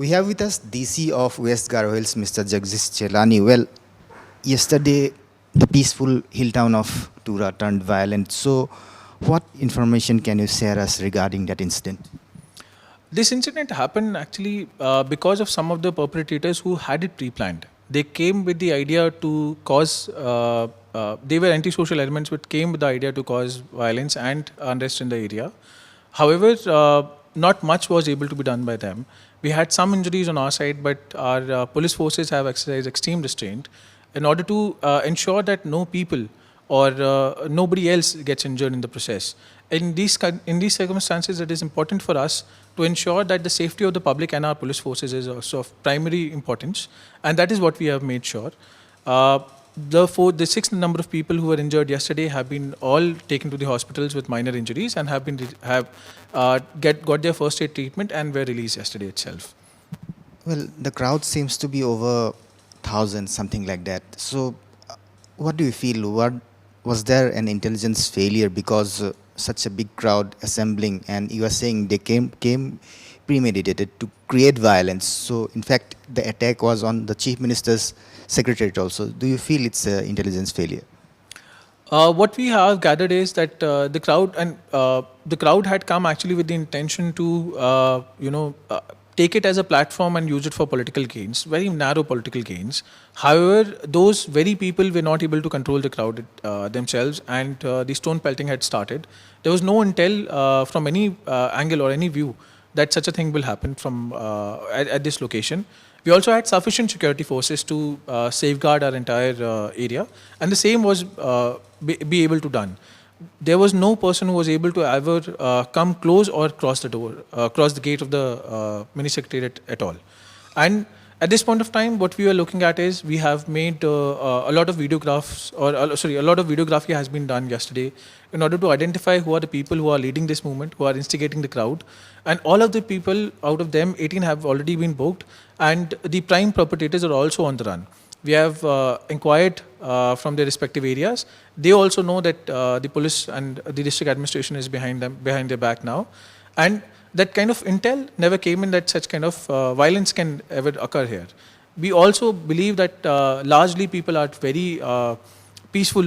We have with us DC of West Garo Hills, Mr. Jagdish Chelani. Well, yesterday, the peaceful hill town of Tura turned violent. So, what information can you share us regarding that incident? This incident happened actually because of some of the perpetrators who had it pre-planned. They came with the idea to cause, they were antisocial elements but came with the idea to cause violence and unrest in the area. However, not much was able to be done by them. We had some injuries on our side, but our police forces have exercised extreme restraint in order to ensure that no people or nobody else gets injured in the process. In these circumstances, it is important for us to ensure that the safety of the public and our police forces is also of primary importance, and that is what we have made sure. The sixth number of people who were injured yesterday have been all taken to the hospitals with minor injuries and got their first aid treatment and were released yesterday itself. Well, the crowd seems to be over 1,000, something like that. So, what do you feel? Was there an intelligence failure because such a big crowd assembling, and you are saying they came premeditated to create violence? So, in fact, the attack was on the Chief Minister's Secretariat also. Do you feel it's an intelligence failure? What we have gathered is that the crowd had come actually with the intention to, take it as a platform and use it for political gains, very narrow political gains. However, those very people were not able to control the crowd themselves, and the stone pelting had started. There was no intel from any angle or any view that such a thing will happen from at this location. We also had sufficient security forces to safeguard our entire area, and the same was be able to done. There was no person who was able to ever come close or cross the gate of the mini secretariat at all. And at this point of time, what we are looking at is we have made a lot of videographs, a lot of videography has been done yesterday in order to identify who are the people who are leading this movement, who are instigating the crowd. And all of the people, out of them, 18 have already been booked, and the prime perpetrators are also on the run. We have inquired from their respective areas. They also know that the police and the district administration is behind their back now. And that kind of intel never came in that such kind of violence can ever occur here. We also believe that largely people are very peaceful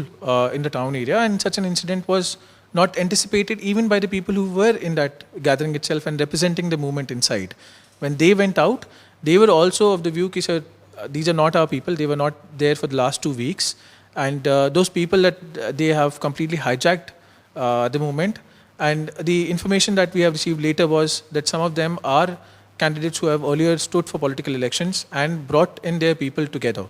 in the town area, and such an incident was not anticipated even by the people who were in that gathering itself and representing the movement inside. When they went out, they were also of the view that these are not our people, they were not there for the last 2 weeks, and those people that they have completely hijacked the movement. And the information that we have received later was that some of them are candidates who have earlier stood for political elections and brought in their people together.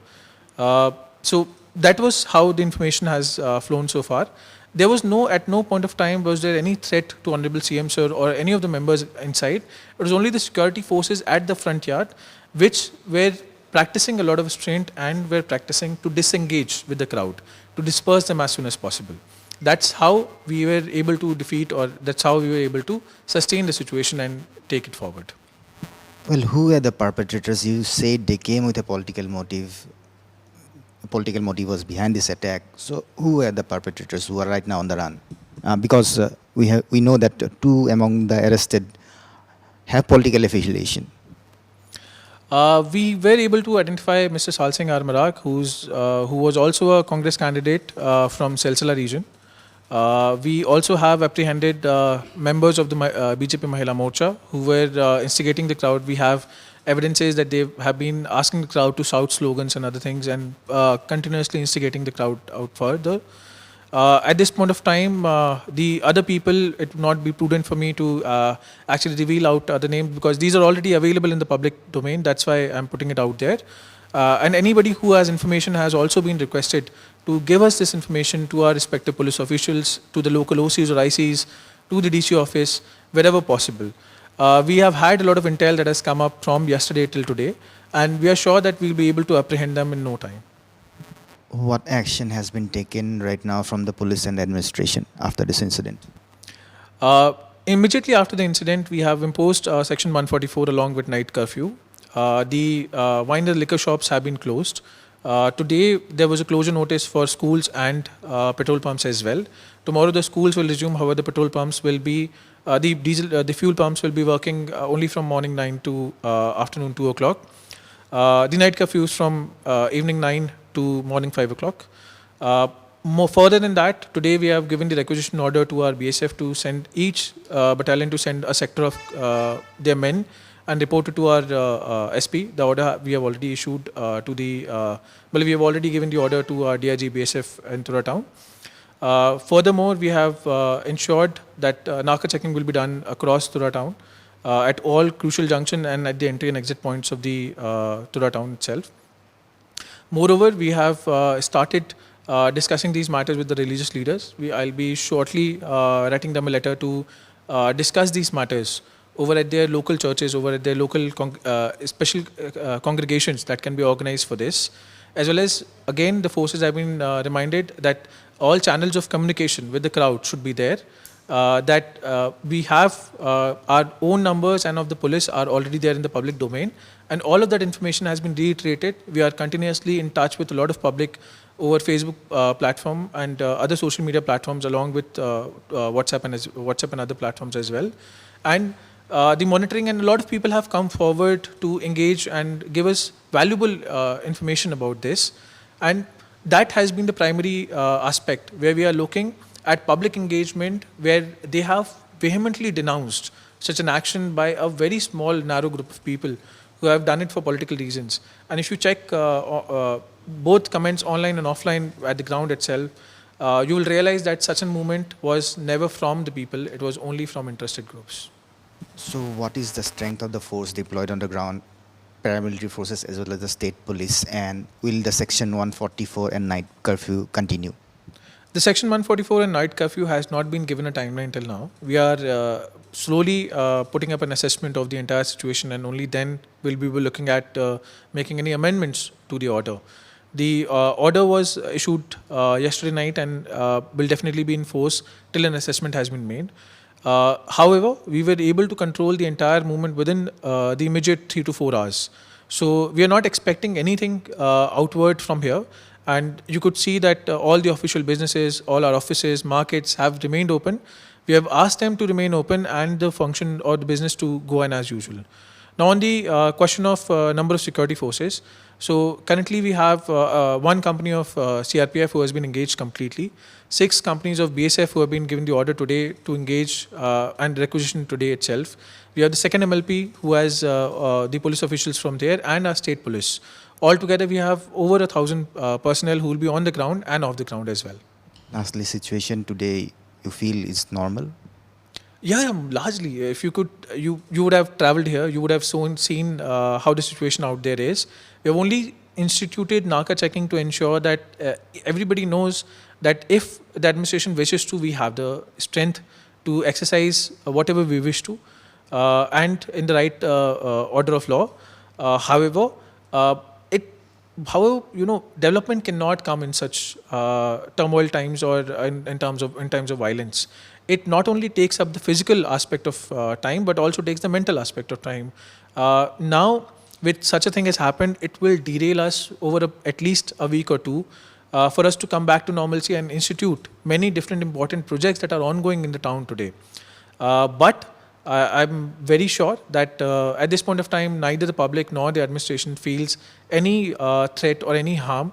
So that was how the information has flown so far. There was at no point of time was there any threat to Honorable CM Sir or any of the members inside. It was only the security forces at the front yard which were practicing a lot of restraint and were practicing to disengage with the crowd, to disperse them as soon as possible. That's how we were able to defeat, or that's how we were able to sustain the situation and take it forward. Well, who are the perpetrators? You said they came with a political motive. A political motive was behind this attack. So who are the perpetrators who are right now on the run? Because we know that 2 among the arrested have political affiliation. We were able to identify Mr. 𝗂𝗚𝗏𝗏𝗧, who was also a Congress candidate from 𝗪𝗪𝗏 region. We also have apprehended members of the BJP Mahila Morcha who were instigating the crowd. We have evidences that they have been asking the crowd to shout slogans and other things and continuously instigating the crowd out further. At this point of time, the other people, it would not be prudent for me to actually reveal out other names because these are already available in the public domain. That's why I'm putting it out there. And anybody who has information has also been requested to give us this information to our respective police officials, to the local OCs or ICs, to the DC office, wherever possible. We have had a lot of intel that has come up from yesterday till today, and we are sure that we'll be able to apprehend them in no time. What action has been taken right now from the police and administration after this incident? Immediately after the incident, we have imposed Section 144 along with night curfew. The wine and liquor shops have been closed. Today, there was a closure notice for schools and petrol pumps as well. Tomorrow, the schools will resume. However, the petrol pumps will be, the fuel pumps will be working only from morning 9 to afternoon 2 o'clock. The night curfews from evening 9 to morning 5 o'clock. More further than that, today we have given the requisition order to our BSF to send each battalion to send a sector of their men and report it to our SP. The order we have already issued to the, well, we have already given the order to our DIG BSF in Tura town. Furthermore, we have ensured that narco checking will be done across Tura town at all crucial junction and at the entry and exit points of the Tura town itself. Moreover, we have started discussing these matters with the religious leaders. I'll be shortly writing them a letter to discuss these matters over at their local churches, over at their local special congregations that can be organized for this. As well as, again, the forces have been reminded that all channels of communication with the crowd should be there. That we have our own numbers and of the police are already there in the public domain. And all of that information has been reiterated. We are continuously in touch with a lot of public over Facebook platform and other social media platforms, along with WhatsApp and other platforms as well. And the monitoring, and a lot of people have come forward to engage and give us valuable information about this. And that has been the primary aspect where we are looking at public engagement, where they have vehemently denounced such an action by a very small, narrow group of people who have done it for political reasons. And if you check both comments online and offline at the ground itself, you will realize that such a movement was never from the people, it was only from interested groups. So what is the strength of the force deployed on the ground, paramilitary forces as well as the state police, and will the Section 144 and night curfew continue? The Section 144 and night curfew has not been given a timeline till now. We are slowly putting up an assessment of the entire situation, and only then will we be looking at making any amendments to the order. The order was issued yesterday night and will definitely be in force till an assessment has been made. However, we were able to control the entire movement within the immediate 3 to 4 hours. So we are not expecting anything outward from here. And you could see that all the official businesses, all our offices, markets have remained open. We have asked them to remain open and the function or the business to go on as usual. Now on the question of number of security forces, so currently we have one company of CRPF who has been engaged completely, 6 companies of BSF who have been given the order today to engage and requisition today itself. We have the second MLP who has the police officials from there and our state police. Altogether, we have over 1,000 personnel who will be on the ground and off the ground as well. Lastly, situation today, you feel is normal? Yeah, largely. If you could, you would have traveled here. You would have seen how the situation out there is. We have only instituted narco checking to ensure that everybody knows that if the administration wishes to, we have the strength to exercise whatever we wish to, and in the right order of law. However, development cannot come in such turmoil times or in terms of violence. It not only takes up the physical aspect of time, but also takes the mental aspect of time. Now, with such a thing has happened, it will derail us over at least a week or two for us to come back to normalcy and institute many different important projects that are ongoing in the town today. But I'm very sure that at this point of time, neither the public nor the administration feels any threat or any harm.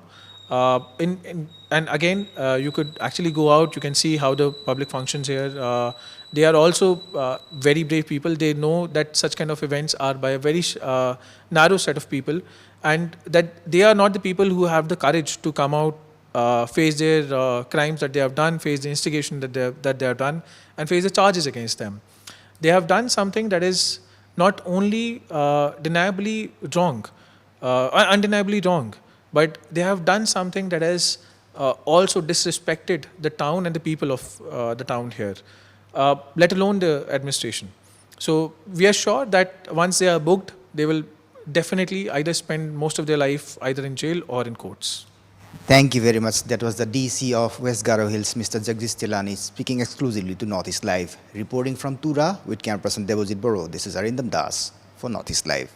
And again, you could actually go out, you can see how the public functions here. They are also very brave people. They know that such kind of events are by a very narrow set of people, and that they are not the people who have the courage to come out, face their crimes that they have done, face the instigation that they have done, and face the charges against them. They have done something that is not only undeniably wrong, but they have done something that has also disrespected the town and the people of the town here, let alone the administration. So we are sure that once they are booked, they will definitely either spend most of their life either in jail or in courts. Thank you very much. That was the DC of West Garo Hills, Mr. Jagdish Chelani, speaking exclusively to Northeast Live. Reporting from Tura with camera person 𝗂𝗏𝗏, this is 𝗟𝗏𝗙𝗏𝗏 for Northeast Live.